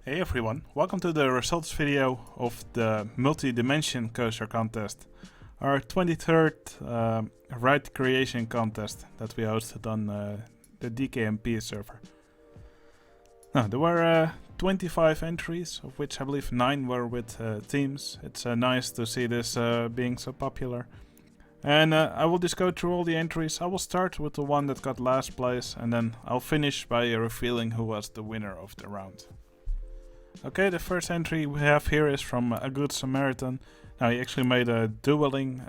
Hey everyone, welcome to the results video of the multi-dimension coaster contest. Our 23rd ride creation contest that we hosted on the DKMP server. Now, there were 25 entries, of which I believe 9 were with themes. It's nice to see this being so popular. And I will just go through all the entries. I will start with the one that got last place, and then I'll finish by revealing who was the winner of the round. Okay, the first entry we have here is from A Good Samaritan. Now, he actually made a dueling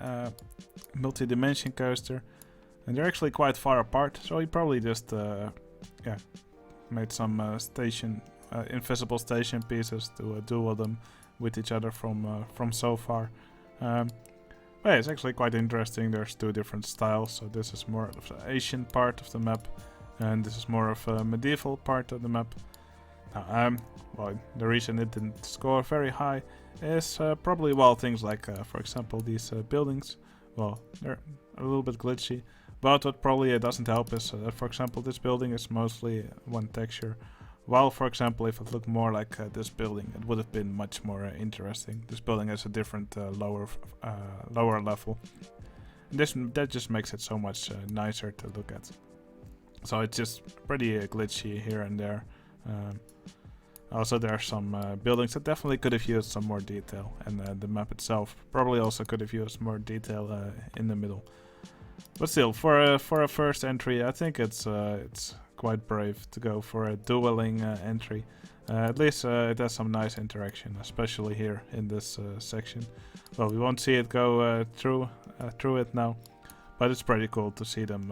multi-dimension coaster, and they're actually quite far apart, so he probably just made some invisible station pieces to duel them with each other from so far. Yeah, it's actually quite interesting. There's two different styles, so this is more of the Asian part of the map, and this is more of a medieval part of the map. Now, well, the reason it didn't score very high is probably, well, things like, for example, these buildings. Well, they're a little bit glitchy, but what probably doesn't help is that, for example, this building is mostly one texture, while, for example, if it looked more like this building, it would have been much more interesting. This building has a different lower level. That just makes it so much nicer to look at. So it's just pretty glitchy here and there. Also, there are some buildings that definitely could have used some more detail, and the map itself probably also could have used more detail in the middle. But still, for a first entry, I think it's quite brave to go for a dueling entry. At least it has some nice interaction, especially here in this section. Well, we won't see it go through it now, but it's pretty cool to see them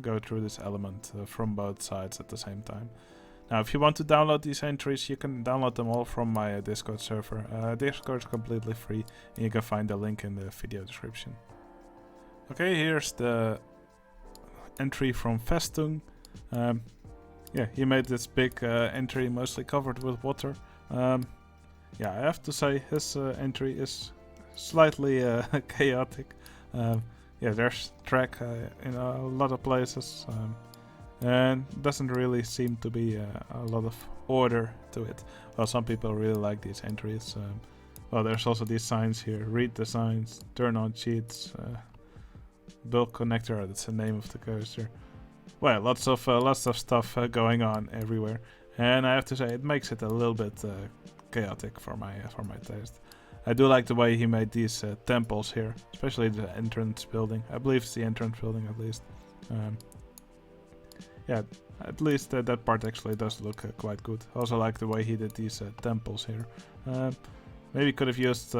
go through this element from both sides at the same time. Now, if you want to download these entries, you can download them all from my Discord server. Discord is completely free, and you can find the link in the video description. Okay, here's the entry from Festive. Yeah, he made this big entry, mostly covered with water. Yeah, I have to say his entry is slightly chaotic. Yeah, there's track in a lot of places. And doesn't really seem to be a lot of order to it. Well, some people really like these entries. Well, there's also these signs here. Read the signs, turn on cheats, bulk connector, that's the name of the coaster. Well, lots of stuff going on everywhere, and I have to say it makes it a little bit chaotic for my taste. I do like the way he made these temples here, especially the entrance building. I believe it's the entrance building at least. Yeah, at least that part actually does look quite good. Also like the way he did these temples here. Maybe could have used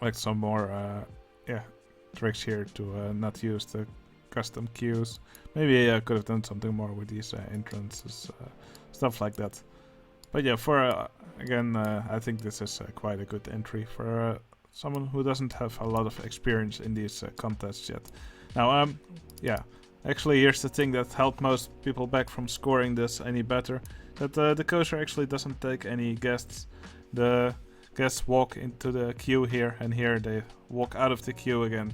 like some more tricks here to not use the custom queues. Maybe I could have done something more with these entrances, stuff like that. But yeah, for again, I think this is quite a good entry for someone who doesn't have a lot of experience in these contests yet. Now, yeah. Actually, here's the thing that held most people back from scoring this any better. That the coaster actually doesn't take any guests. The guests walk into the queue here, and here they walk out of the queue again.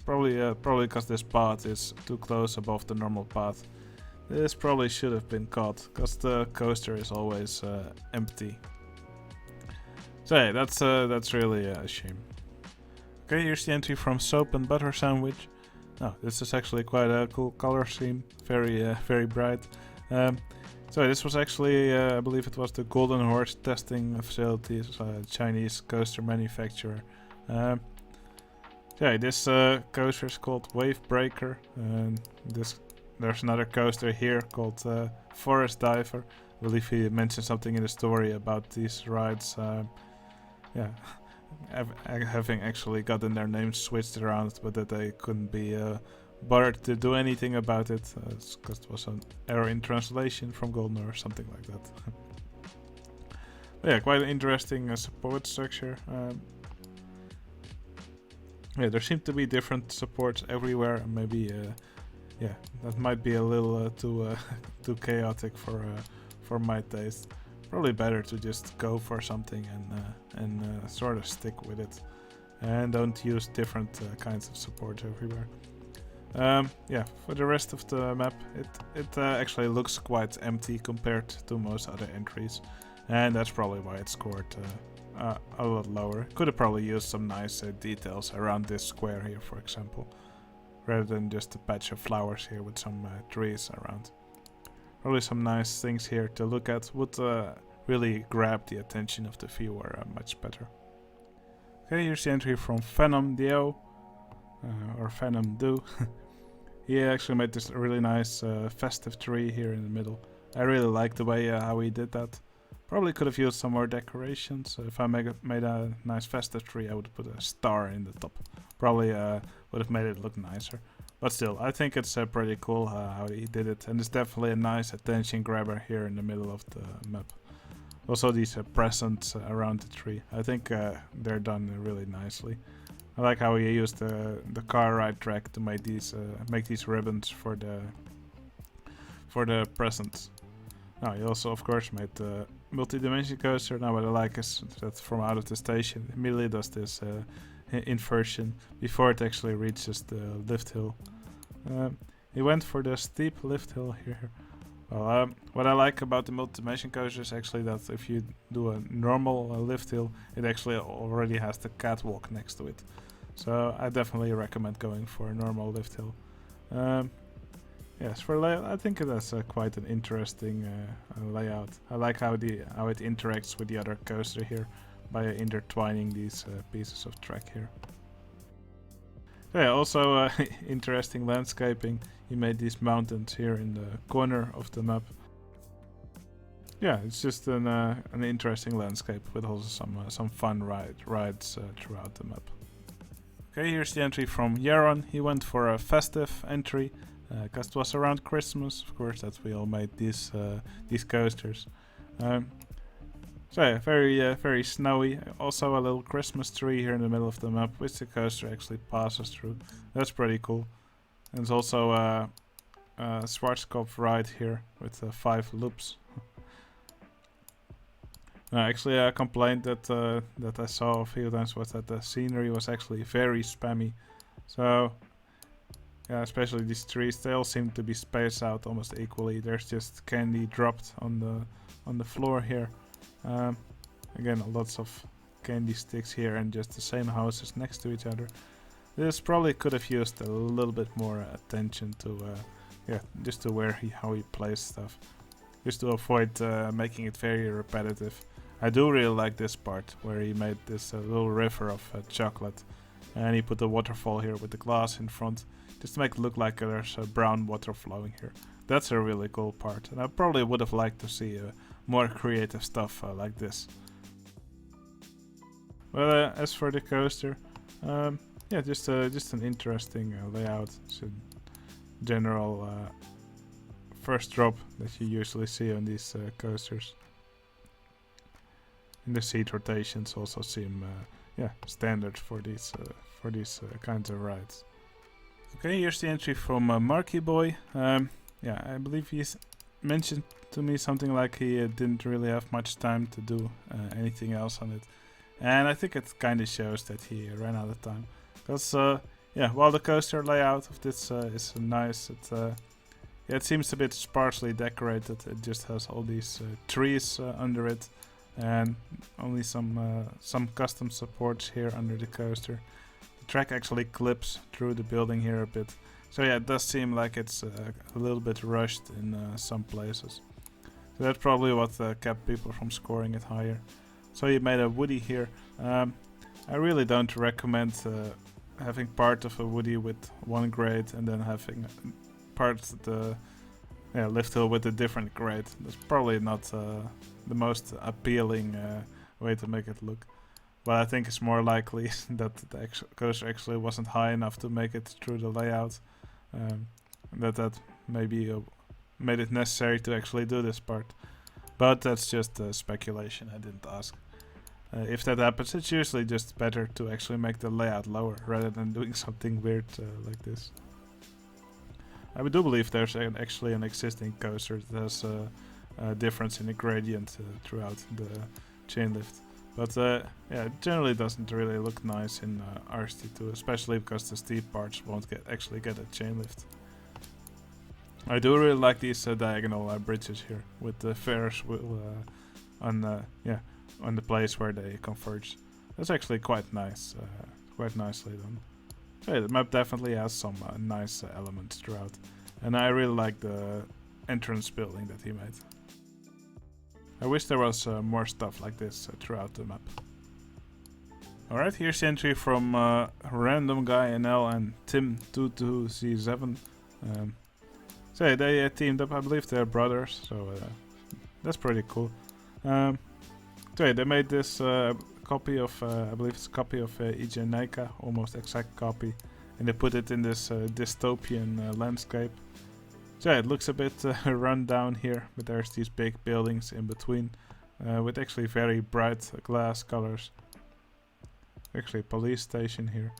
Probably because this path is too close above the normal path. This probably should have been caught, because the coaster is always empty. So yeah, that's really a shame. Okay, here's the entry from Soap and Butter Sandwich. Oh, this is actually quite a cool color scheme, very bright. So this was actually, I believe it was the Golden Horse testing facilities, Chinese coaster manufacturer. Yeah, this coaster is called Wave Breaker, and there's another coaster here called Forest Diver. I believe he mentioned something in the story about these rides. Yeah. Having actually gotten their names switched around, but that they couldn't be bothered to do anything about it, because it was an error in translation from Golden or something like that. Yeah, quite an interesting support structure. Yeah, there seem to be different supports everywhere. Maybe, yeah, that might be a little too chaotic for my taste. Probably better to just go for something and sort of stick with it, and don't use different kinds of support everywhere. Yeah, for the rest of the map, it actually looks quite empty compared to most other entries, and that's probably why it scored a lot lower. Could have probably used some nice details around this square here, for example, rather than just a patch of flowers here with some trees around. Probably some nice things here to look at would really grab the attention of the viewer much better. Okay, here's the entry from Venom Dio, or Venom Do. He actually made this really nice festive tree here in the middle. I really like the way how he did that. Probably could have used some more decorations. If I made a nice festive tree, I would put a star in the top. Probably would have made it look nicer. But still, I think it's pretty cool how he did it. And it's definitely a nice attention grabber here in the middle of the map. Also these presents around the tree. I think they're done really nicely. I like how he used the car ride track to make these ribbons for the presents. Now he also of course made the multi-dimension coaster. Now what I like is that from out of the station it immediately does this inversion before it actually reaches the lift hill. He went for the steep lift hill here. Well, what I like about the multi-dimension coaster is actually that if you do a normal lift hill, it actually already has the catwalk next to it. So I definitely recommend going for a normal lift hill. Yes, for layout, I think that's quite an interesting layout. I like how it interacts with the other coaster here by intertwining these pieces of track here. So yeah, also interesting landscaping. He made these mountains here in the corner of the map. Yeah, it's just an interesting landscape with also some fun rides throughout the map. Okay, here's the entry from Yaron. He went for a festive entry because it was around Christmas, of course, that we all made these coasters. So yeah, very snowy. Also a little Christmas tree here in the middle of the map, which the coaster actually passes through. That's pretty cool. And there's also a Schwarzkopf ride here with 5 loops. Actually, a complaint that I saw a few times was that the scenery was actually very spammy. So yeah, especially these trees, they all seem to be spaced out almost equally. There's just candy dropped on the floor here. Again, lots of candy sticks here and just the same houses next to each other. This probably could have used a little bit more attention to, just to how he plays stuff, just to avoid making it very repetitive. I do really like this part where he made this little river of chocolate, and he put the waterfall here with the glass in front, just to make it look like there's brown water flowing here. That's a really cool part, and I probably would have liked to see more creative stuff like this. Well, as for the coaster, yeah, just an interesting layout. It's a general first drop that you usually see on these coasters. And the seat rotations also seem, standard for these kinds of rides. Okay, here's the entry from Marky Boy. Yeah, I believe he's mentioned to me something like he didn't really have much time to do anything else on it, and I think it kind of shows that he ran out of time. Because while the coaster layout of this is nice, it seems a bit sparsely decorated. It just has all these trees under it, and only some custom supports here under the coaster. The track actually clips through the building here a bit. So yeah, it does seem like it's a little bit rushed in some places. So that's probably what kept people from scoring it higher. So you made a Woody here. I really don't recommend having part of a Woody with one grade and then having part of the lift hill with a different grade. That's probably not the most appealing way to make it look. But I think it's more likely that the coaster actually wasn't high enough to make it through the layout. That maybe made it necessary to actually do this part. But that's just speculation, I didn't ask. If that happens, it's usually just better to actually make the layout lower rather than doing something weird like this. I do believe there's actually an existing coaster that has a difference in the gradient throughout the chain lift. But yeah, it generally doesn't really look nice in RST2, especially because the steep parts won't actually get a chain lift. I do really like these diagonal bridges here with the Ferris wheel on the place where they converge. That's actually quite nice, quite nicely done. So yeah, the map definitely has some nice elements throughout, and I really like the entrance building that he made. I wish there was more stuff like this throughout the map. Alright, here's the entry from Random Guy NL and Tim22C7. So yeah, they teamed up. I believe they're brothers, so that's pretty cool. So yeah, they made this copy of, I believe it's a copy of EJ Naika, almost exact copy, and they put it in this dystopian landscape. So yeah, it looks a bit run down here, but there's these big buildings in between with actually very bright glass colors. Actually a police station here.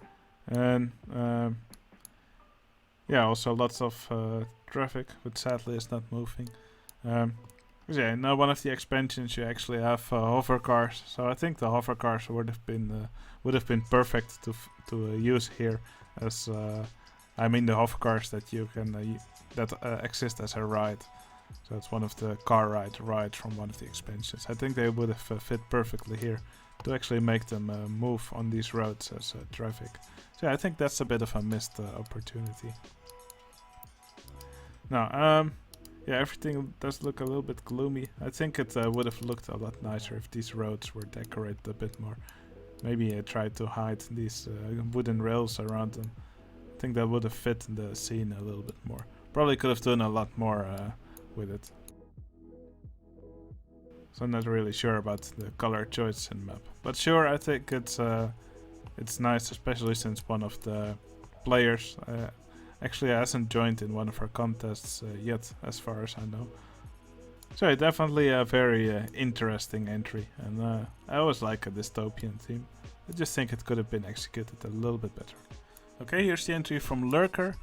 And yeah, also lots of traffic, but sadly it's not moving. Yeah, in one of the expansions you actually have hover cars, so I think the hover cars would have been perfect to use here, as I mean the hover cars that you can exist as a ride. So it's one of the car rides from one of the expansions. I think they would have fit perfectly here to actually make them move on these roads as traffic. So yeah, I think that's a bit of a missed opportunity. Now, yeah, everything does look a little bit gloomy. I think it would have looked a lot nicer if these roads were decorated a bit more. Maybe try to hide these wooden rails around them. I think that would have fit the scene a little bit more. Probably could have done a lot more with it. So I'm not really sure about the color choice in the map. But sure, I think it's nice, especially since one of the players actually hasn't joined in one of our contests yet, as far as I know. So definitely a very interesting entry, and I always like a dystopian theme. I just think it could have been executed a little bit better. Okay, here's the entry from Lurker.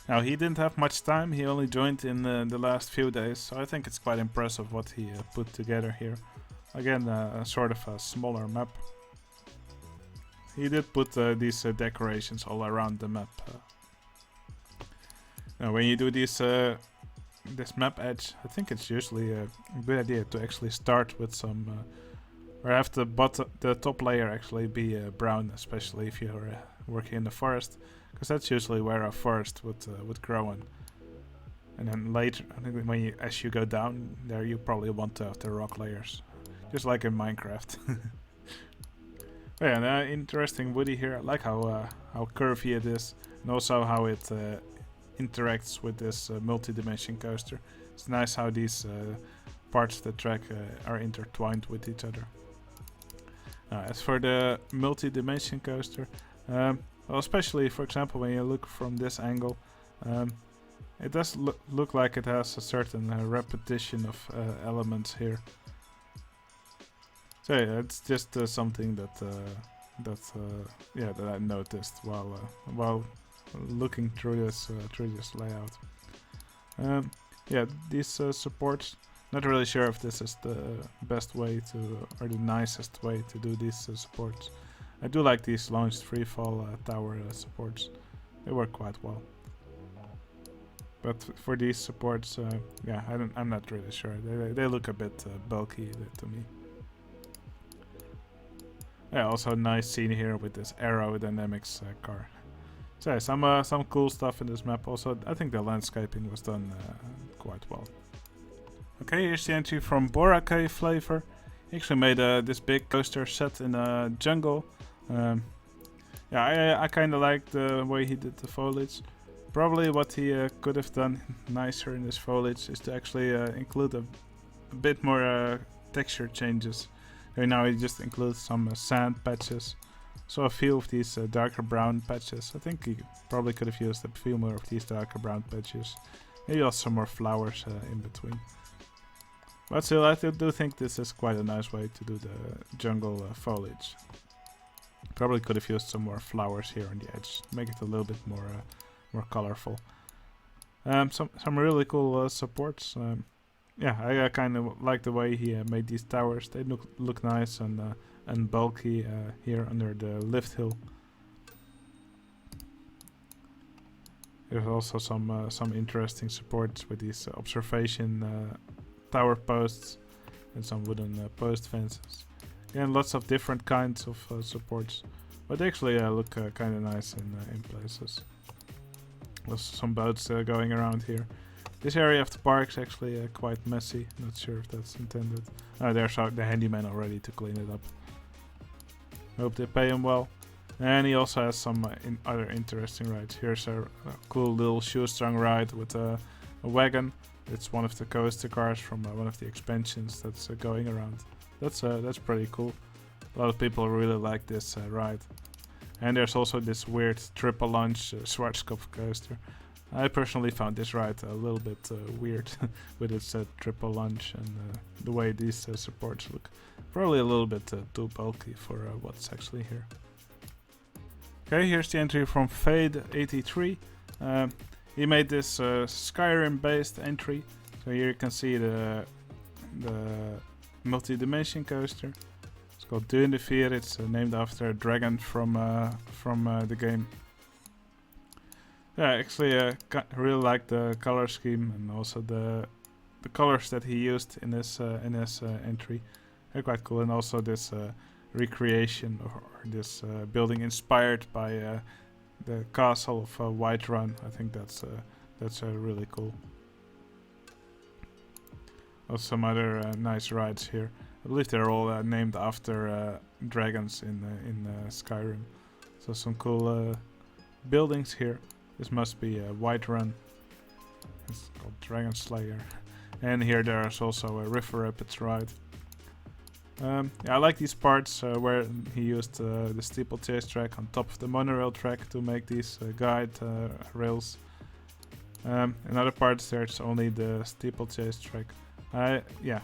Now, he didn't have much time, he only joined in the last few days, so I think it's quite impressive what he put together here. Again, sort of a smaller map. He did put these decorations all around the map. Now, when you do this map edge, I think it's usually a good idea to actually start with some, or have the top layer actually be brown, especially if you're working in the forest, because that's usually where a forest would grow in. And then later, I think as you go down there, you probably want to have the rock layers, just like in Minecraft. Yeah, an interesting woody here. I like how curvy it is, and also how it interacts with this multi-dimension coaster. It's nice how these parts of the track are intertwined with each other. As for the multi-dimension coaster, well, especially for example when you look from this angle, it does look like it has a certain repetition of elements here. So yeah, it's just something that I noticed while looking through this layout. Yeah, these supports. Not really sure if this is the best way to, or the nicest way to do these supports. I do like these launched freefall tower supports. They work quite well. But for these supports, yeah, I'm not really sure. They look a bit bulky to me. Yeah, also nice scene here with this aerodynamics car. So yeah, some cool stuff in this map. Also, I think the landscaping was done quite well. Okay, here's the entry from Boracay Flavor. He actually made this big coaster set in a jungle. Yeah, I kind of like the way he did the foliage. Probably what he could have done nicer in this foliage is to actually include a bit more texture changes. Right now he just includes some sand patches. So a few of these darker brown patches. I think he probably could have used a few more of these darker brown patches. Maybe also some more flowers in between. But still, I do think this is quite a nice way to do the jungle foliage. Probably could have used some more flowers here on the edge, make it a little bit more colorful. Some really cool supports. Yeah, I kind of like the way he made these towers. They look nice, and and bulky here under the lift hill. There's also some interesting supports with these observation tower posts and some wooden post fences. Again, lots of different kinds of supports, but they actually look kind of nice in places. There's some boats going around here. This area of the park is actually quite messy. Not sure if that's intended. There's the handyman already to clean it up. Hope they pay him well. And he also has some other interesting rides. Here's a cool little shoestrung ride with a wagon. It's one of the coaster cars from one of the expansions that's going around. That's pretty cool. A lot of people really like this ride. And there's also this weird triple launch Schwarzkopf coaster. I personally found this ride a little bit weird with its triple launch and the way these supports look. Probably a little bit too bulky for what's actually here. Okay, here's the entry from Fade83. He made this Skyrim based entry. So here you can see the multi-dimension coaster. It's called Dystopian. It's named after a dragon from the game. Yeah, actually, really like the color scheme and also the colors that he used in this entry. They're quite cool, and also this recreation or this building inspired by the castle of Whiterun. I think that's really cool. Also, some other nice rides here. I believe they're all named after dragons in Skyrim. So some cool buildings here. This must be Whiterun. It's called Dragon Slayer. And here there's also a River Rapids ride. Yeah, I like these parts where he used the steeplechase track on top of the monorail track to make these guide rails. In other parts there's only the steeplechase track. Yeah,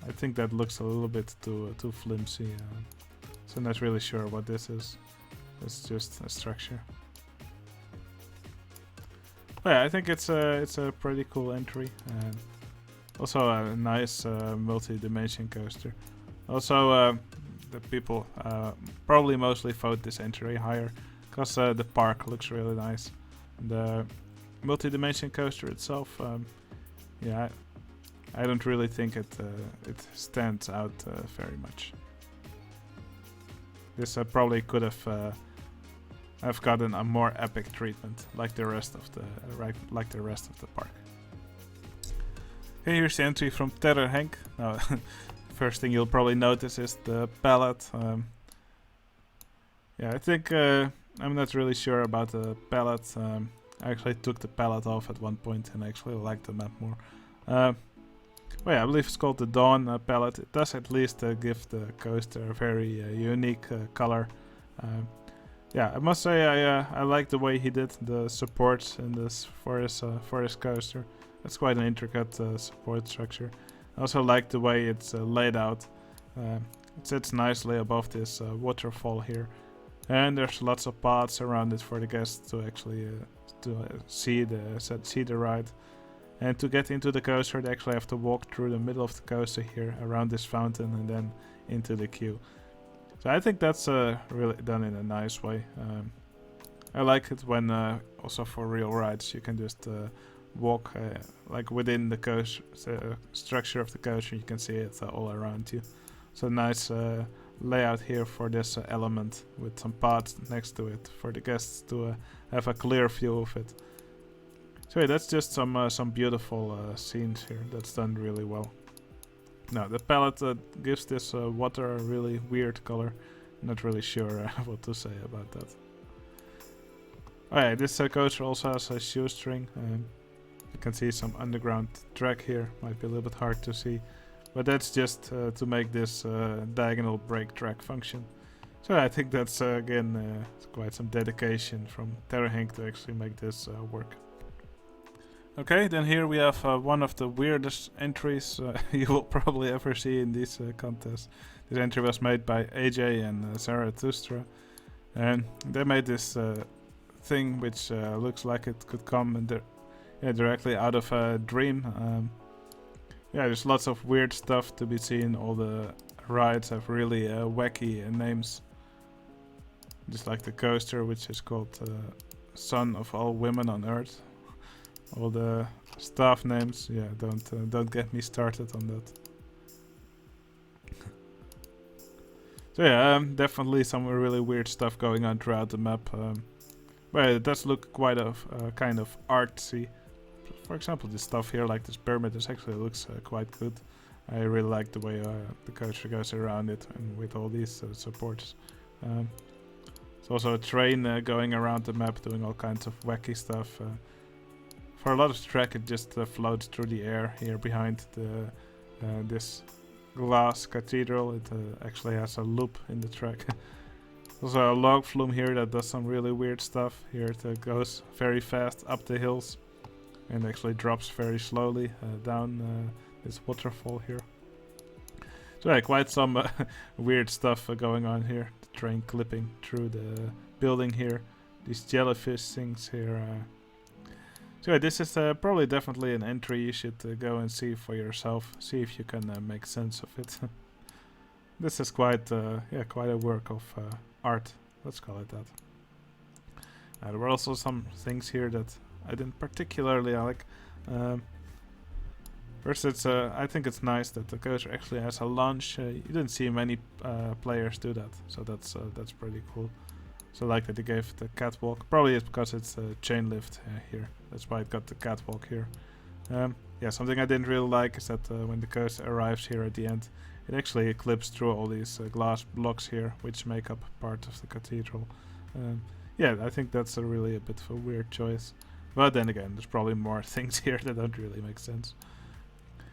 I think that looks a little bit too flimsy. So I'm not really sure what this is. It's just a structure. But yeah, I think it's a pretty cool entry, and also a nice multi-dimension coaster. Also, the people probably mostly vote this entry higher because the park looks really nice. The multi-dimension coaster itself, yeah, I don't really think it stands out very much. This probably could have gotten a more epic treatment, like the rest of the park. Okay, here's the entry from Terror Hank. Now, first thing you'll probably notice is the palette. Yeah, I think I'm not really sure about the palette. I actually took the palette off at one point and I actually liked the map more. Well, yeah, I believe it's called the Dawn palette. It does at least give the coaster a very unique color. Yeah, I must say I like the way he did the supports in this for his coaster. It's quite an intricate support structure. I also like the way it's laid out. It sits nicely above this waterfall here, and there's lots of paths around it for the guests to actually see the ride. And to get into the coaster, they actually have to walk through the middle of the coaster here, around this fountain, and then into the queue. So I think that's really done in a nice way. I like it when also for real rides you can just walk like within the coaster structure of the coaster. You can see it all around you. So nice layout here for this element with some paths next to it for the guests to have a clear view of it. So yeah, that's just some beautiful scenes here. That's done really well. Now the palette gives this water a really weird color. Not really sure what to say about that. Alright, this coaster also has a shoestring. You can see some underground track here. Might be a little bit hard to see, but that's just to make this diagonal brake track function. So I think that's again quite some dedication from Terror Hank to actually make this work. Okay, then here we have one of the weirdest entries you will probably ever see in these contests. This entry was made by AJ and Zarathustra, and they made this thing which looks like it could come directly out of a dream. Yeah, there's lots of weird stuff to be seen all rides have really wacky names. Just like the coaster, which is called Son of All Women on Earth. All the staff names, yeah, don't get me started on that. So yeah, definitely some really weird stuff going on throughout the map. But it does look quite kind of artsy. For example, this stuff here, like this pyramid, this actually looks quite good. I really like the way the coaster goes around it and with all these supports. There's also a train going around the map doing all kinds of wacky stuff. For a lot of the track, it just floats through the air here behind this glass cathedral. It actually has a loop in the track. Also a log flume here that does some really weird stuff. Here it goes very fast up the hills and actually drops very slowly down this waterfall here. So yeah, quite some weird stuff going on here. The train clipping through the building here. These jellyfish things here. So yeah, this is probably definitely an entry you should go and see for yourself. See if you can make sense of it. This is quite a work of art. Let's call it that. There were also some things here that I didn't particularly like. First, I think it's nice that the coaster actually has a launch. You didn't see many players do that, so that's pretty cool. So I like that they gave the catwalk. Probably it's because it's a chain lift here. That's why it got the catwalk here. Yeah, something I didn't really like is that when the coaster arrives here at the end, it actually clips through all these glass blocks here, which make up part of the cathedral. Yeah, I think that's really a bit of a weird choice. But then again, there's probably more things here that don't really make sense.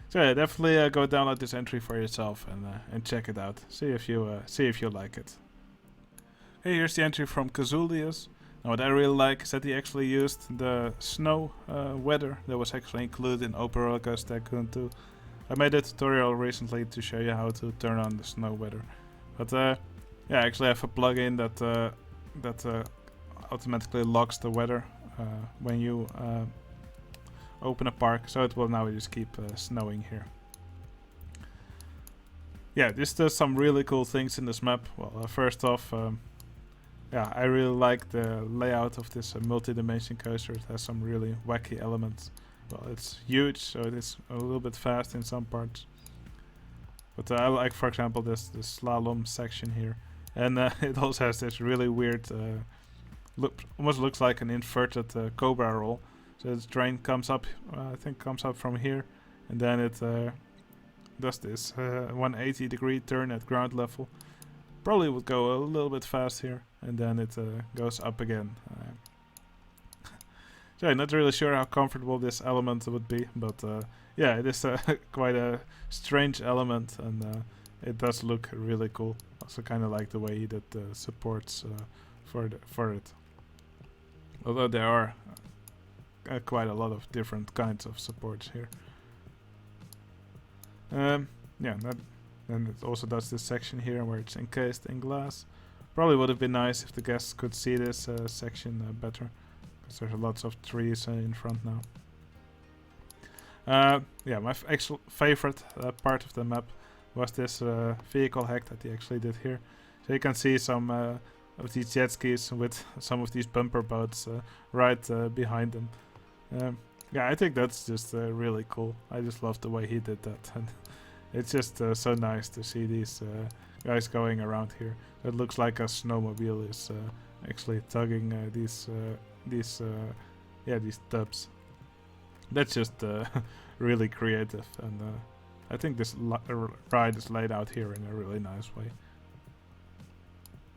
So yeah, definitely go download this entry for yourself and check it out. See if you like it. Hey, here's the entry from Cazulius. Now what I really like is that he actually used the snow weather that was actually included in Open Roller Coaster Tycoon 2. I made a tutorial recently to show you how to turn on the snow weather. But yeah, I actually have a plugin that automatically locks the weather when you open a park, so it will now just keep snowing here. Yeah, this does some really cool things in this map. Well, first off, yeah, I really like the layout of this multi-dimension coaster. It has some really wacky elements. Well, it's huge, so it is a little bit fast in some parts. But I like, for example, this slalom section here. And it also has this really weird, almost looks like an inverted cobra roll. So the train comes up, I think comes up from here. And then it does this 180 degree turn at ground level. Probably would go a little bit fast here. And then it goes up again. So I'm not really sure how comfortable this element would be, but yeah, it is quite a strange element, and it does look really cool. Also kind of like the way he did the supports for it. Although there are quite a lot of different kinds of supports here. Yeah, and it also does this section here where it's encased in glass. Probably would have been nice if the guests could see this section better. There's lots of trees in front now. Yeah, my actual favorite part of the map was this vehicle hack that he actually did here. So you can see some of these jet skis with some of these bumper boats right behind them. Yeah, I think that's just really cool. I just love the way he did that, and it's just so nice to see these guys going around here. It looks like a snowmobile is actually tugging these tubs. That's just really creative, and I think this ride is laid out here in a really nice way.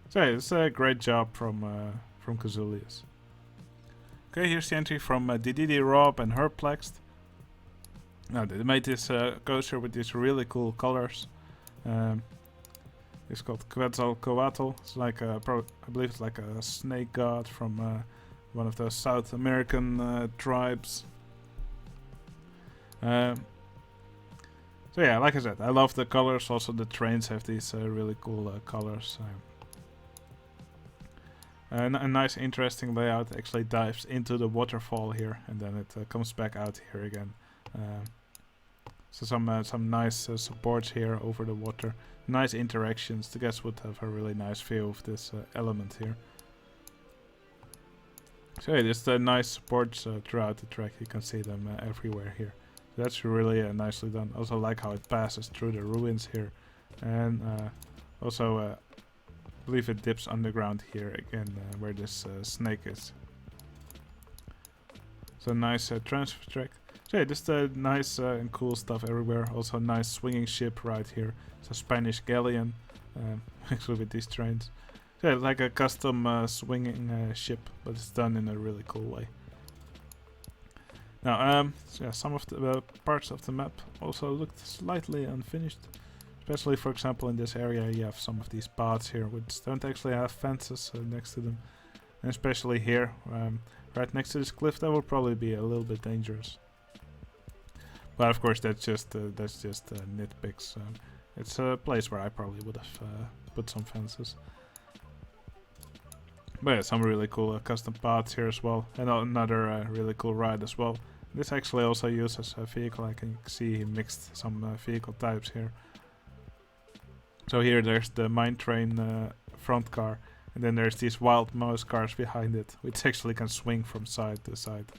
So yeah, it's a great job from Cazulius. Okay, here's the entry from Dididi Rob and Herplexed. Now they made this coaster with these really cool colors. It's called Quetzalcoatl. It's like I believe it's like a snake god from one of those South American tribes. So yeah, like I said, I love the colors. Also, the trains have these really cool colors. A nice, interesting layout. Actually dives into the waterfall here, and then it comes back out here again. So some nice supports here over the water, nice interactions. The guests would have a really nice view of this element here. So yeah, just nice supports throughout the track. You can see them everywhere here. So that's really nicely done. Also like how it passes through the ruins here, and also I believe it dips underground here again where this snake is. So nice transfer track. So yeah, just nice and cool stuff everywhere. Also nice swinging ship right here. It's a Spanish galleon, actually with these trains. So yeah, like a custom swinging ship, but it's done in a really cool way. Now, so yeah, some of the parts of the map also looked slightly unfinished. Especially, for example, in this area, you have some of these paths here, which don't actually have fences next to them. And especially here, right next to this cliff, that will probably be a little bit dangerous. But of course, that's just nitpicks. It's a place where I probably would have put some fences. But yeah, some really cool custom paths here as well, and another really cool ride as well. This actually also uses a vehicle. I can see he mixed some vehicle types here. So here there's the mine train front car, and then there's these wild mouse cars behind it, which actually can swing from side to side.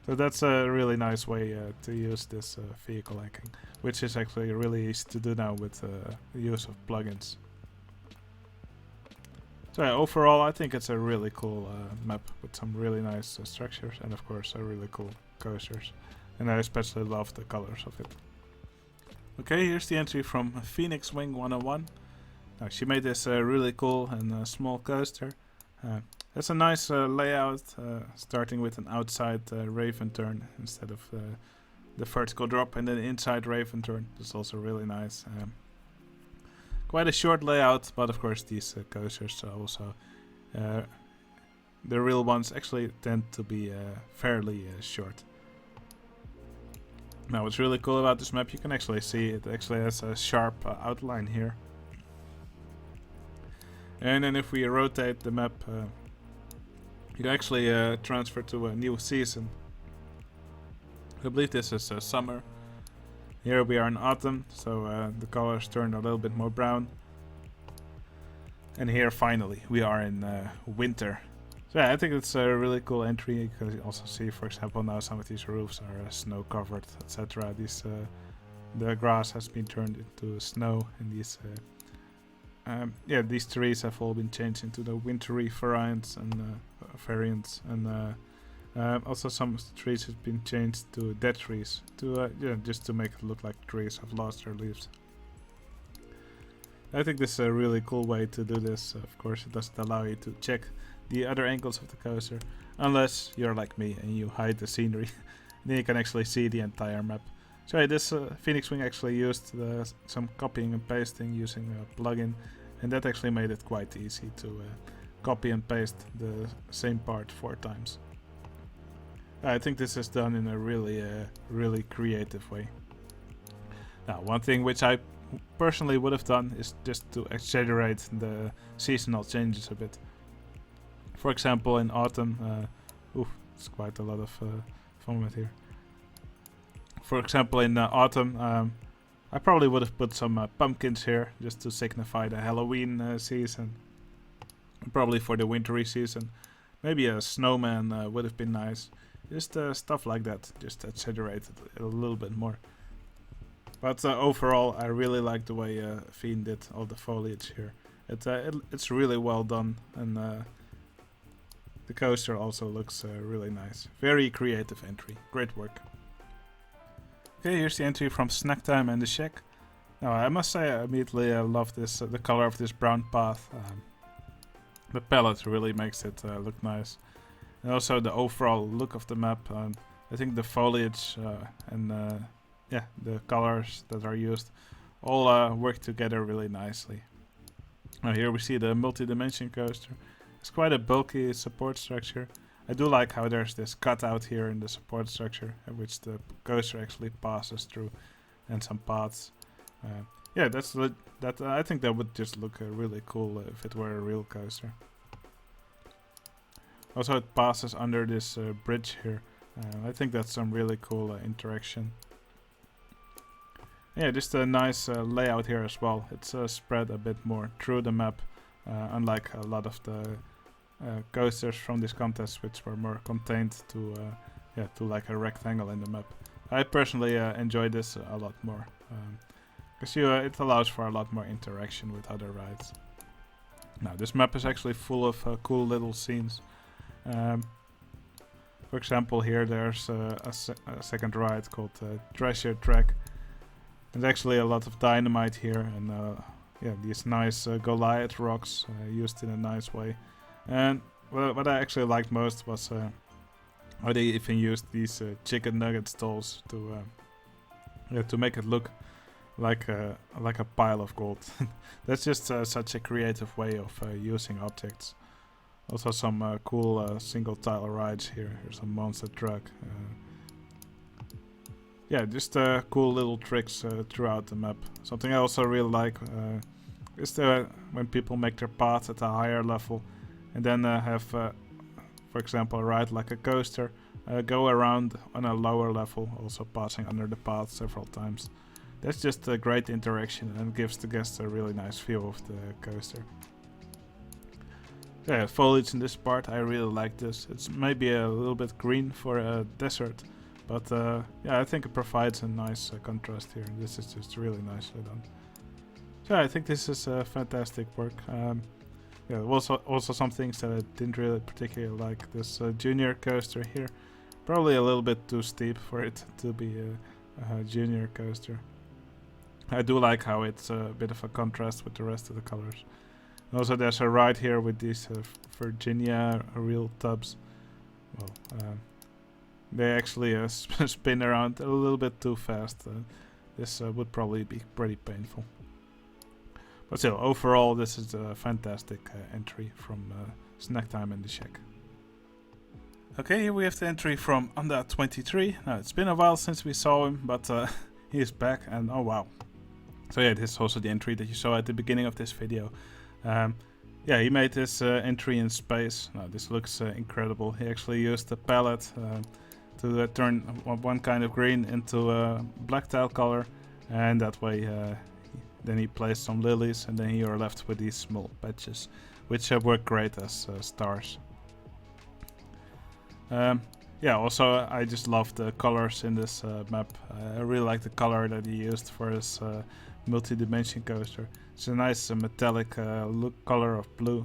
So that's a really nice way to use this vehicle hacking, which is actually really easy to do now with the use of plugins. So yeah, overall I think it's a really cool map with some really nice structures and of course really cool coasters. And I especially love the colors of it. Okay, here's the entry from Phoenix Wing 101. Now, she made this really cool and small coaster. It's a nice layout, starting with an outside Raven turn instead of the vertical drop, and then inside Raven turn. That's also really nice. Quite a short layout, but of course these coasters are also the real ones actually tend to be fairly short. Now what's really cool about this map, you can actually see it actually has a sharp outline here. And then if we rotate the map, you can actually transfer to a new season. I believe this is summer. Here we are in autumn, so the colors turned a little bit more brown. And here finally we are in winter. So yeah, I think it's a really cool entry. You can also see, for example, now some of these roofs are snow covered, etc. The grass has been turned into snow, and these these trees have all been changed into the wintry variants, and also some trees have been changed to dead trees to just to make it look like trees have lost their leaves. I think this is a really cool way to do this. Of course, it doesn't allow you to check the other angles of the coaster, unless you're like me and you hide the scenery. Then you can actually see the entire map. So yeah, this Phoenix Wing actually used some copying and pasting using a plugin, and that actually made it quite easy to copy and paste the same part 4 times. I think this is done in a really creative way. Now, one thing which I personally would have done is just to exaggerate the seasonal changes a bit. For example, in autumn, it's quite a lot of vomit here. For example, in autumn, I probably would have put some pumpkins here just to signify the Halloween season. And probably for the wintry season, maybe a snowman would have been nice. Just stuff like that, just exaggerate it a little bit more. But overall, I really like the way Fiend did all the foliage here. It's really well done, and the coaster also looks really nice. Very creative entry. Great work. Okay, here's the entry from Snack Time and the Shack. Now, I must say I immediately love this, the color of this brown path. The palette really makes it look nice. And also the overall look of the map. I think the foliage and the colors that are used all work together really nicely. Now here we see the multi-dimension coaster. It's quite a bulky support structure. I do like how there's this cutout here in the support structure, which the coaster actually passes through, and some paths. I think that would just look really cool if it were a real coaster. Also, it passes under this bridge here. I think that's some really cool interaction. Yeah, just a nice layout here as well. It's spread a bit more through the map, unlike a lot of the coasters from this contest, which were more contained to like a rectangle in the map. I personally enjoy this a lot more, because it allows for a lot more interaction with other rides. Now, this map is actually full of cool little scenes. For example, here there's a second ride called Treasure Track. There's actually a lot of dynamite here, and these nice Goliath rocks used in a nice way. And what I actually liked most was how they even used these chicken nugget stalls to make it look like a pile of gold. That's just such a creative way of using objects. Also some cool single tile rides here. Here's a monster truck. Just cool little tricks throughout the map. Something I also really like is when people make their paths at a higher level and then have, for example, a ride like a coaster, go around on a lower level, also passing under the path several times. That's just a great interaction and gives the guests a really nice view of the coaster. Yeah, foliage in this part, I really like this. It's maybe a little bit green for a desert, but I think it provides a nice contrast here. This is just really nicely done. So I think this is fantastic work. Also some things that I didn't really particularly like. This junior coaster here, probably a little bit too steep for it to be a junior coaster. I do like how it's a bit of a contrast with the rest of the colors. Also, there's a ride here with these Virginia real tubs. Well, they actually spin around a little bit too fast. This would probably be pretty painful. But still, overall, this is a fantastic entry from Snack Time in the Shack. Okay, here we have the entry from Anda23. Now, it's been a while since we saw him, but he is back, and oh wow. So yeah, this is also the entry that you saw at the beginning of this video. He made this entry in space. Now, this looks incredible. He actually used a palette to turn one kind of green into a black tile color, and that way then he placed some lilies, and then you are left with these small patches, which work great as stars. Also I just love the colors in this map. I really like the color that he used for his multi-dimension coaster. It's a nice metallic color of blue.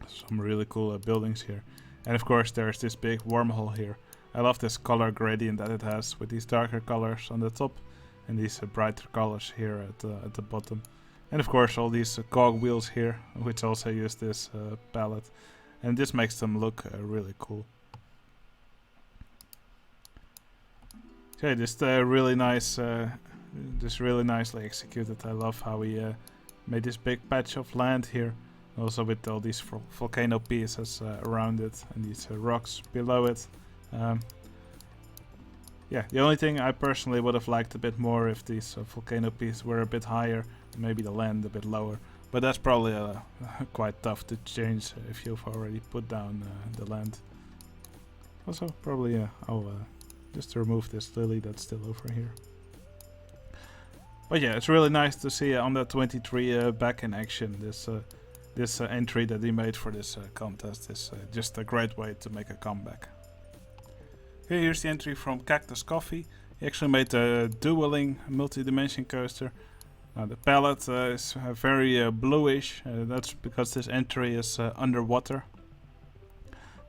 Some really cool buildings here. And of course there's this big wormhole here. I love this color gradient that it has with these darker colors on the top and these brighter colors here at the bottom. And of course all these cog wheels here, which also use this palette. And this makes them look really cool. Okay, just really nice, just really nicely executed. I love how he made this big patch of land here, also with all these volcano pieces around it and these rocks below it. The only thing I personally would have liked a bit more if these volcano pieces were a bit higher, maybe the land a bit lower. But that's probably quite tough to change if you've already put down the land. Also, probably I'll just remove this lily that's still over here. But yeah, it's really nice to see Anda23 back in action. This entry that he made for this contest is just a great way to make a comeback. Okay, here's the entry from Cactus Coffee. He actually made a dueling multi-dimension coaster. Now the palette is very bluish. That's because this entry is underwater.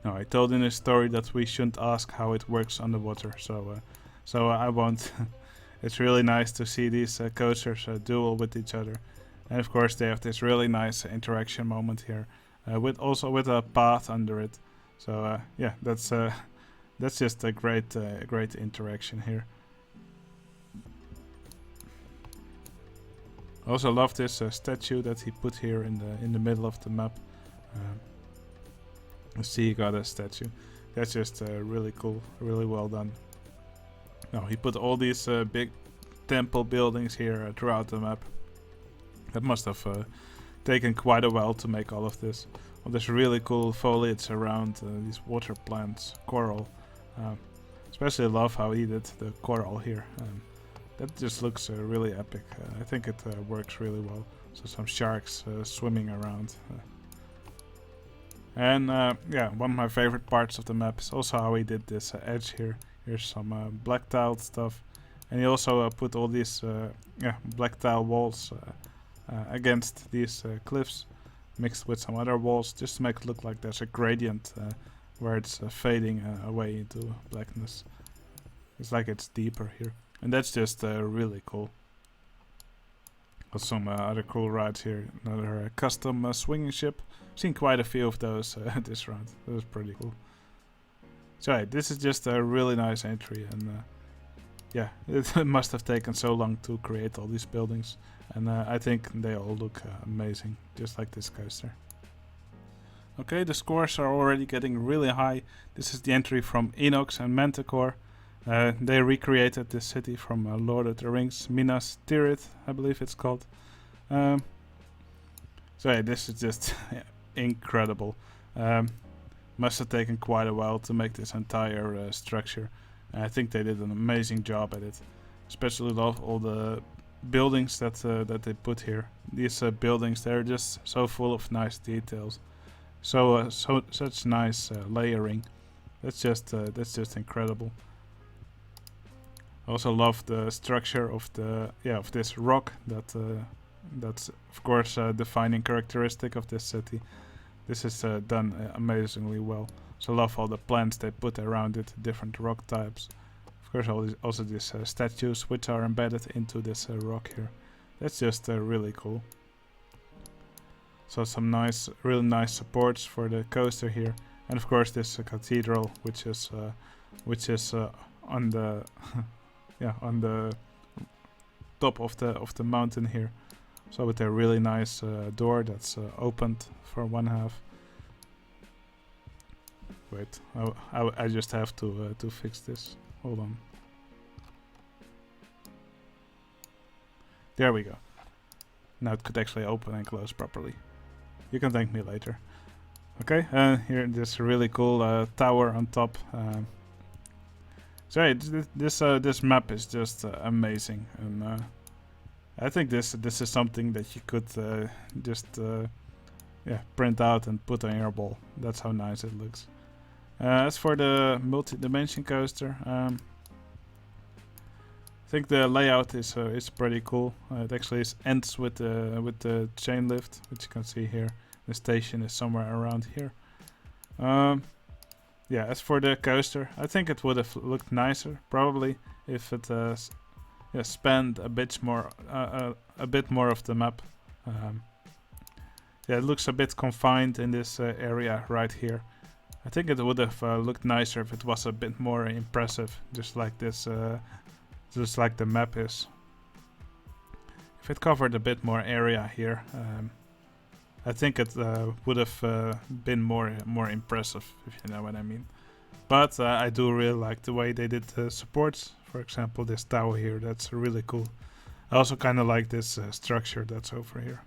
Now I told in his story that we shouldn't ask how it works underwater, so I won't. It's really nice to see these coasters duel with each other, and of course they have this really nice interaction moment here, with a path under it. So that's just a great interaction here. I also love this statue that he put here in the middle of the map. The sea goddess statue. That's just really cool, really well done. Now he put all these big temple buildings here throughout the map. That must have taken quite a while to make all of this. Well, there's really cool foliage around these water plants, coral. Especially love how he did the coral here. That just looks really epic. I think it works really well. So some sharks swimming around. And yeah, one of my favorite parts of the map is also how he did this edge here. Here's some black tiled stuff. And he also put all these black tile walls against these cliffs, mixed with some other walls, just to make it look like there's a gradient where it's fading away into blackness. It's like it's deeper here. And that's just really cool. Got some other cool rides here. Another custom swinging ship. Seen quite a few of those this round. That was pretty cool. So this is just a really nice entry, and yeah, it must have taken so long to create all these buildings, and I think they all look amazing, just like this coaster. Okay, the scores are already getting really high. This is the entry from Enox and Manticore. They recreated this city from Lord of the Rings, Minas Tirith, I believe it's called. So yeah, this is just incredible. Must have taken quite a while to make this entire structure. I think they did an amazing job at it. Especially love all the buildings that they put here. These buildings, they're just so full of nice details. Such nice layering. That's just incredible. I also love the structure of of this rock that's of course a defining characteristic of this city. This is done amazingly well. So I love all the plants they put around it, different rock types. Of course, also these statues which are embedded into this rock here. That's just really cool. So some really nice supports for the coaster here, and of course this cathedral, which is on the on the top of the mountain here. So with a really nice door that's opened for one half. Wait, I just have to fix this. Hold on. There we go. Now it could actually open and close properly. You can thank me later. Okay, here this really cool tower on top. So yeah, this map is just amazing, and I think this is something that you could just print out and put on your wall. That's how nice it looks. As for the multi-dimension coaster, I think the layout is pretty cool. It actually ends with the chain lift, which you can see here. The station is somewhere around here. Yeah, as for the coaster, I think it would have looked nicer, probably, if it spanned a bit more of the map. Yeah, it looks a bit confined in this area right here. I think it would have looked nicer if it was a bit more impressive, just like this, just like the map is. If it covered a bit more area here, I think it would have been more impressive, if you know what I mean. But I do really like the way they did the supports. For example, this tower here, that's really cool. I also kind of like this structure that's over here.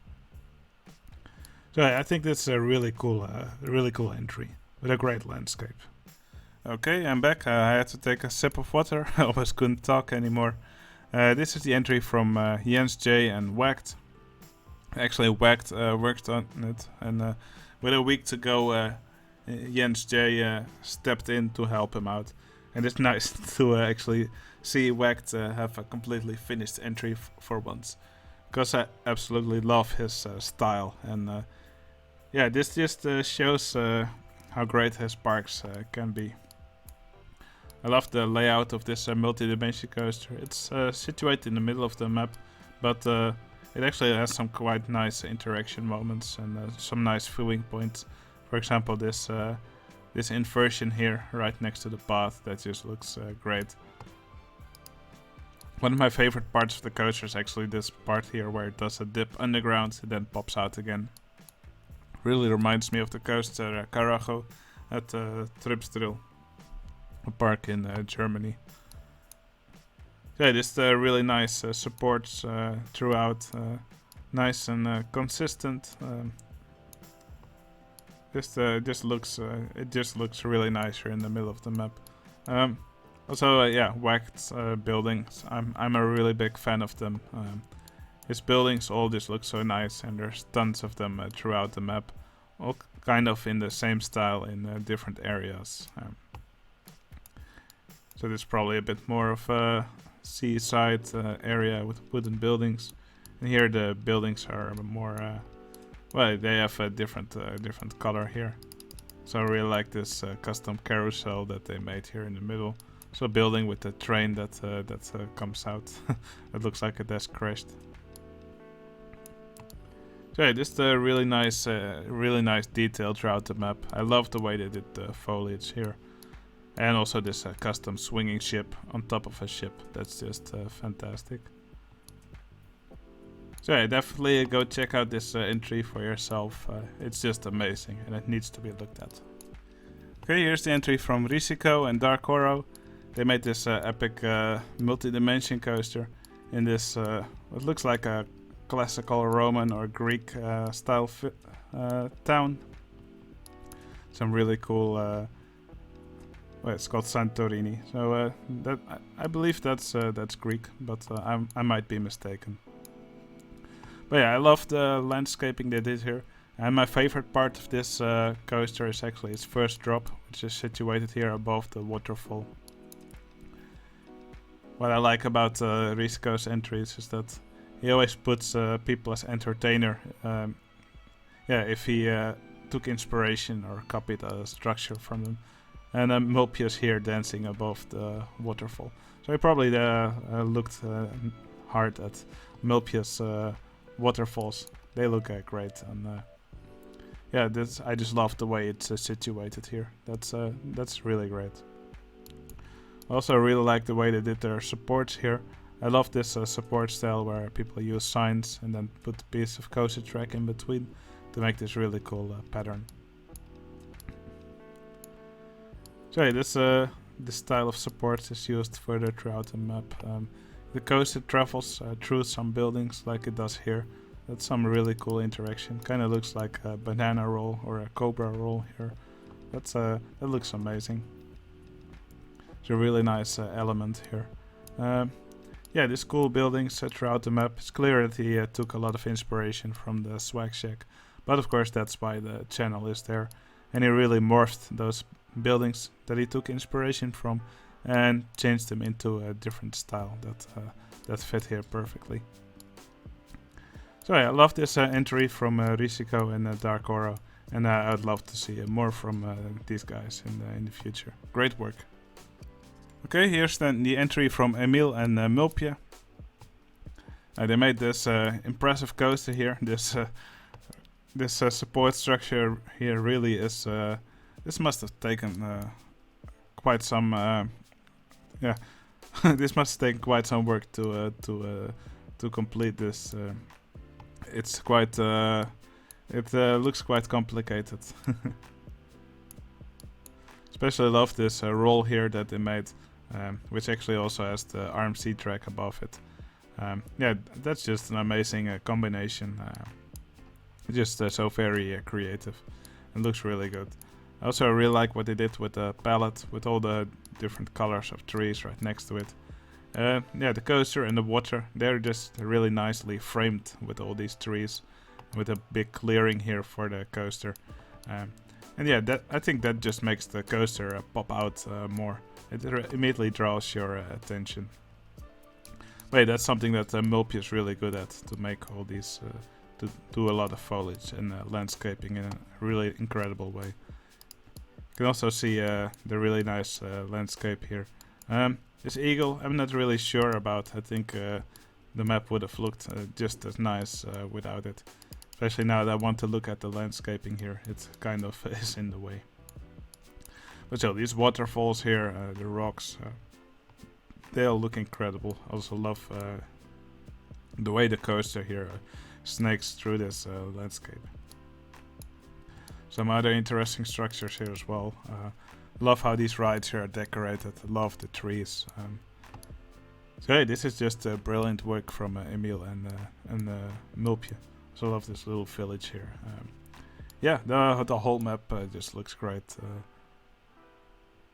So I think that's a really cool entry with a great landscape. Okay, I'm back. I had to take a sip of water. I almost couldn't talk anymore. This is the entry from Jens J and Whacked. Actually, Whacked worked on it, and with a week to go, Jens J stepped in to help him out. And it's nice to actually see Whacked have a completely finished entry for once, because I absolutely love his style, and yeah, this just shows how great his parks can be. I love the layout of this multi-dimension coaster. It's situated in the middle of the map, but it actually has some quite nice interaction moments and some nice viewing points. For example, this inversion here right next to the path, that just looks great. One of my favorite parts of the coaster is actually this part here where it does a dip underground and then pops out again. Really reminds me of the coaster Carousel at Tripsdrill, a park in Germany. Yeah, just really nice supports throughout, nice and consistent. It just looks really nice here in the middle of the map. Also, yeah, Whacked buildings. I'm a really big fan of them. His buildings all just look so nice, and there's tons of them throughout the map, all kind of in the same style in different areas. So there's probably a bit more of a seaside area with wooden buildings, and here the buildings are more. Well, they have a different color here. So I really like this custom carousel that they made here in the middle. So a building with a train that comes out. It looks like it has crashed. So yeah, just a really nice detail throughout the map. I love the way they did the foliage here. And also this custom swinging ship on top of a ship. That's just fantastic. So yeah, definitely go check out this entry for yourself. It's just amazing and it needs to be looked at. Okay, here's the entry from Risico and Dark Oro. They made this epic multi-dimension coaster in this what looks like a classical Roman or Greek style town. Some really cool. Well, it's called Santorini. So that I believe that's Greek, but I might be mistaken. But yeah, I love the landscaping they did here. And my favorite part of this coaster is actually its first drop, which is situated here above the waterfall. What I like about Risco's entries is that he always puts people as entertainer. Yeah, if he took inspiration or copied a structure from them. And Mulpius here dancing above the waterfall. So he probably looked hard at Mulpius waterfalls. They look great, and yeah, I just love the way it's situated here. That's really great. Also, I really like the way they did their supports here. I love this support style where people use signs and then put a piece of coaster track in between to make this really cool pattern. So yeah, this style of supports is used further throughout the map. The coaster travels through some buildings like it does here. That's some really cool interaction. Kind of looks like a banana roll or a cobra roll here. That looks amazing. It's a really nice element here. Yeah, these cool buildings throughout the map. It's clear that he took a lot of inspiration from the Swag Shack, but of course that's why the channel is there. And he really morphed those buildings that he took inspiration from and changed them into a different style that fit here perfectly. So yeah, I love this entry from Risico and Dark Oro, and I'd love to see more from these guys in the future. Great work. Okay, here's then the entry from Emil and Mulpia. They made this impressive coaster here. This support structure here really is. This must have taken quite some. Yeah, this must have taken quite some work to complete this. It's quite. It looks quite complicated. Especially love this roll here that they made, which actually also has the RMC track above it. Yeah, that's just an amazing combination. Just so very creative and looks really good. Also, I really like what they did with the palette, with all the different colors of trees right next to it. Yeah, the coaster and the water, they're just really nicely framed with all these trees, with a big clearing here for the coaster. And yeah, I think that just makes the coaster pop out more. It immediately draws your attention. Wait, that's something that Mulpia is really good at, to make all these, to do a lot of foliage and landscaping in a really incredible way. You can also see the really nice landscape here. This eagle, I'm not really sure about. I think the map would have looked just as nice without it. Especially now that I want to look at the landscaping here, it kind of is in the way. But still, these waterfalls here, the rocks, they all look incredible. I also love the way the coaster here snakes through this landscape. Some other interesting structures here as well. Love how these rides here are decorated. Love the trees. So hey, this is just brilliant work from Emil and Mulpia. So I love this little village here. Yeah, the whole map just looks great.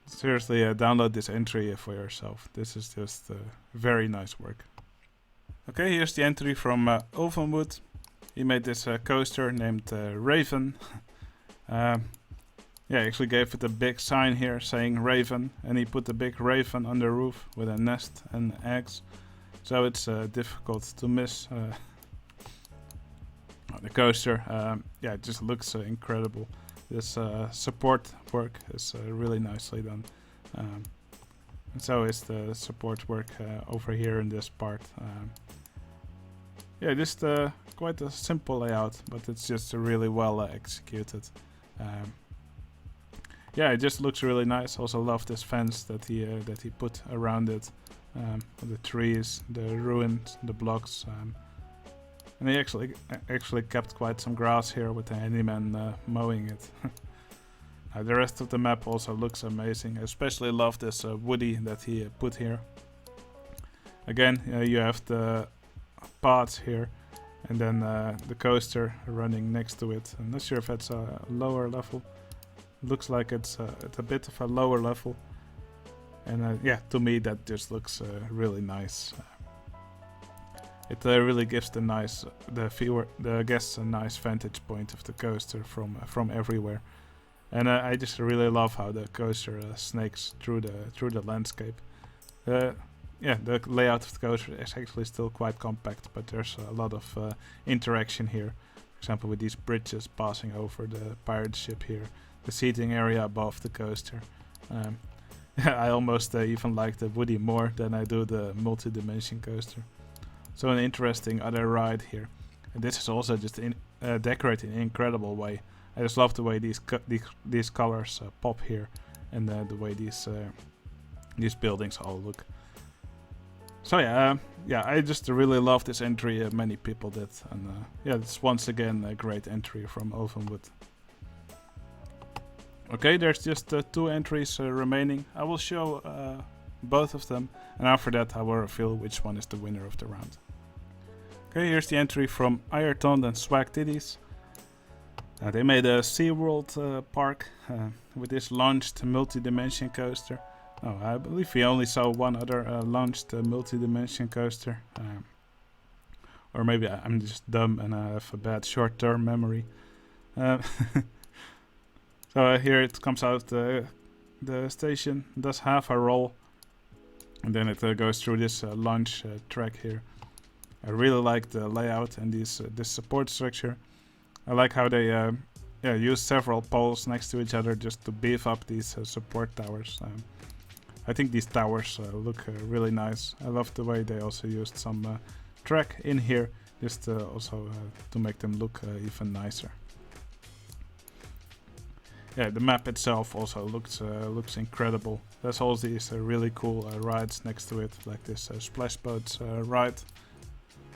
seriously, download this entry for yourself. This is just very nice work. Okay, here's the entry from Ulvenwood. He made this coaster named Raven. Yeah, he actually gave it a big sign here saying Raven, and he put a big raven on the roof with a nest and eggs. So it's difficult to miss the coaster. Yeah, it just looks incredible. This support work is really nicely done. And so is the support work over here in this part. Yeah, just quite a simple layout, but it's just really well executed. Yeah, it just looks really nice. Also love this fence that he put around it. The trees, the ruins, the blocks, and he actually kept quite some grass here with the handyman mowing it. The rest of the map also looks amazing. I especially love this woody that he put here. Again, you have the paths here, and then the coaster running next to it. I'm not sure if that's a lower level. Looks like it's a bit of a lower level. And yeah, to me that just looks really nice. It really gives the guests a nice vantage point of the coaster from everywhere. And I just really love how the coaster snakes through the landscape. Yeah, the layout of the coaster is actually still quite compact, but there's a lot of interaction here. For example, with these bridges passing over the pirate ship here, the seating area above the coaster. I almost even like the Woody more than I do the multi-dimension coaster. So an interesting other ride here. And this is also just decorated in an incredible way. I just love the way these colors pop here, and the way these buildings all look. So yeah, I just really love this entry. Many people did, and yeah, it's once again a great entry from Ulvenwood. Okay, there's just 2 entries remaining. I will show both of them, and after that I will reveal which one is the winner of the round. Okay, here's the entry from Ayrton and Swag Titties. They made a SeaWorld park with this launched multi-dimension coaster. Oh, I believe we only saw one other launched multi-dimension coaster. Or maybe I'm just dumb and I have a bad short-term memory. So here it comes out the station, does half a roll, and then it goes through this launch track here. I really like the layout and this support structure. I like how they use several poles next to each other just to beef up these support towers. I think these towers look really nice. I love the way they also used some track in here, just also to make them look even nicer. Yeah, the map itself also looks incredible. There's all these really cool rides next to it, like this splash boats ride,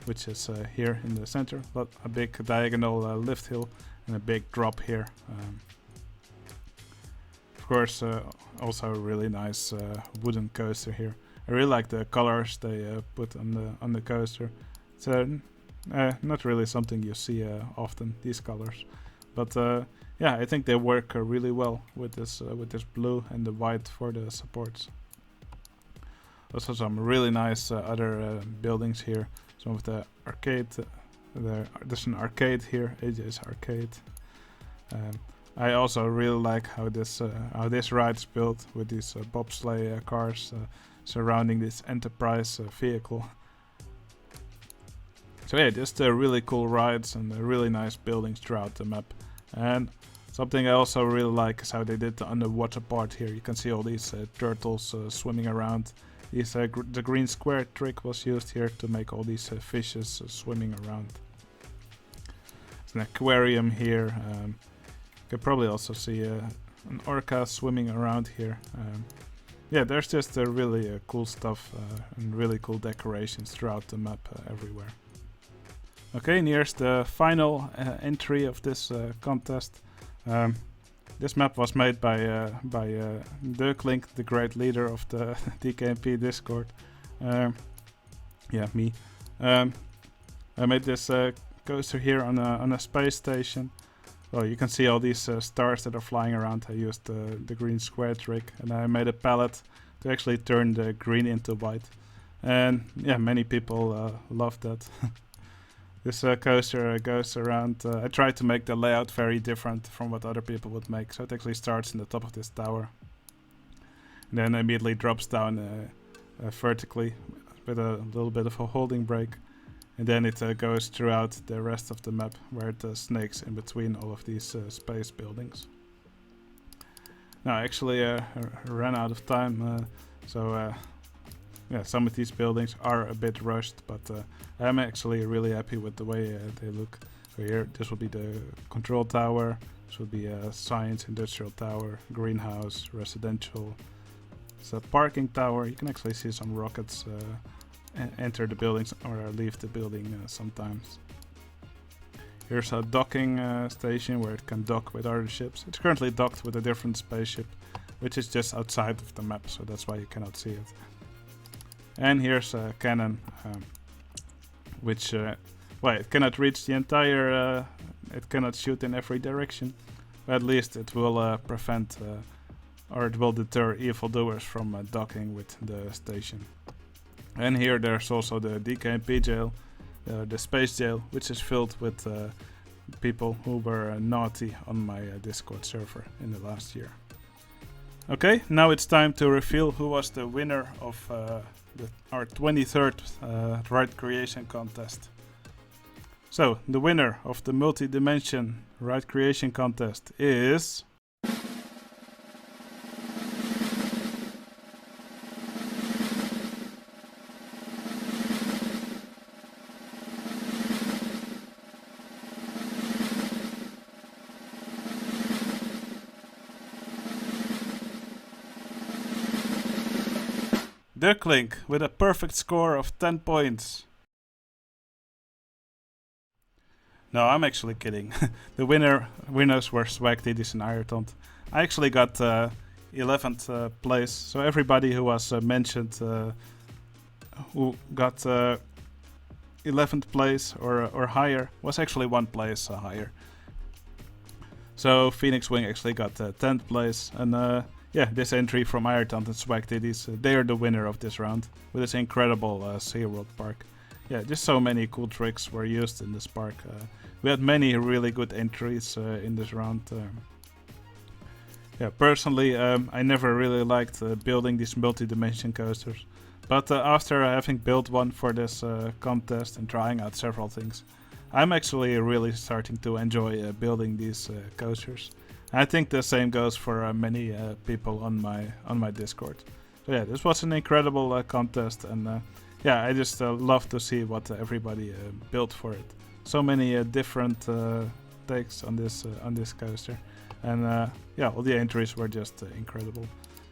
which is here in the center. But a big diagonal lift hill and a big drop here. Of course, also a really nice wooden coaster here. I really like the colors they put on the coaster. It's not really something you see often, these colors, but yeah, I think they work really well with this blue and the white for the supports. Also some really nice other buildings here. Some of the arcade. There's an arcade here, AJ's Arcade. I also really like how this ride is built with these bobsleigh cars surrounding this Enterprise vehicle. So yeah, just really cool rides and really nice buildings throughout the map. And something I also really like is how they did the underwater part here. You can see all these turtles swimming around. The green square trick was used here to make all these fishes swimming around. There's an aquarium here. You can probably also see an orca swimming around here. Yeah, there's just really cool stuff and really cool decorations throughout the map everywhere. Okay, and here's the final entry of this contest. This map was made by Dirklink, the great leader of the DKMP Discord. Yeah, me. I made this coaster here on a space station. well, you can see all these stars that are flying around. I used the green square trick, and I made a palette to actually turn the green into white. And yeah, many people love that. This coaster goes around. I tried to make the layout very different from what other people would make. So it actually starts in the top of this tower, and then immediately drops down vertically with a little bit of a holding break. And then it goes throughout the rest of the map, where it snakes in between all of these space buildings. Now, actually, I ran out of time, so yeah, some of these buildings are a bit rushed, but I'm actually really happy with the way they look. So here, this will be the control tower. This will be a science industrial tower, greenhouse, residential. It's a parking tower. You can actually see some rockets enter the buildings or leave the building sometimes. Here's a docking station where it can dock with other ships. It's currently docked with a different spaceship, which is just outside of the map, so that's why you cannot see it. And here's a cannon, which, well, it cannot reach the entire, it cannot shoot in every direction, but at least it will prevent, or it will deter evildoers from docking with the station. And here there's also the DKMP jail, the space jail, which is filled with people who were naughty on my Discord server in the last year. Okay, now it's time to reveal who was the winner of our 23rd Ride Creation contest. So, the winner of the multi-dimension Ride Creation contest is... Ducklink with a perfect score of 10 points. No, I'm actually kidding. The winners were Swag Titties and Ireton. I actually got 11th place, so everybody who was mentioned who got 11th place or higher was actually 1 place higher. So Phoenix Wing actually got 10th place, and yeah, this entry from Ireton and Swag Titties, they are the winner of this round with this incredible SeaWorld park. Yeah, just so many cool tricks were used in this park. We had many really good entries in this round. Yeah, personally, I never really liked building these multi-dimension coasters, but after having built one for this contest and trying out several things, I'm actually really starting to enjoy building these coasters. I think the same goes for many people on my Discord. So yeah, this was an incredible contest, and yeah, I just love to see what everybody built for it. So many different takes on this coaster, and yeah, all the entries were just incredible.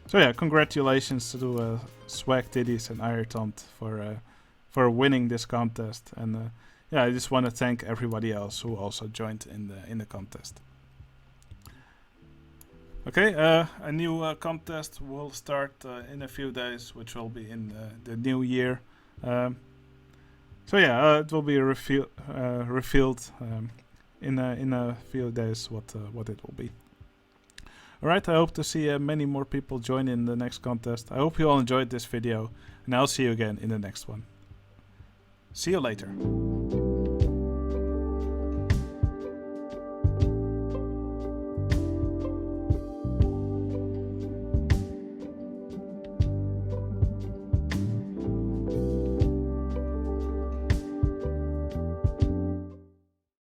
So yeah, congratulations to Swag Titties and Ireton for winning this contest, and yeah, I just want to thank everybody else who also joined in the contest. Okay, a new contest will start in a few days, which will be in the new year. So yeah, it will be revealed in a few days what it will be. Alright, I hope to see many more people join in the next contest. I hope you all enjoyed this video, and I'll see you again in the next one. See you later.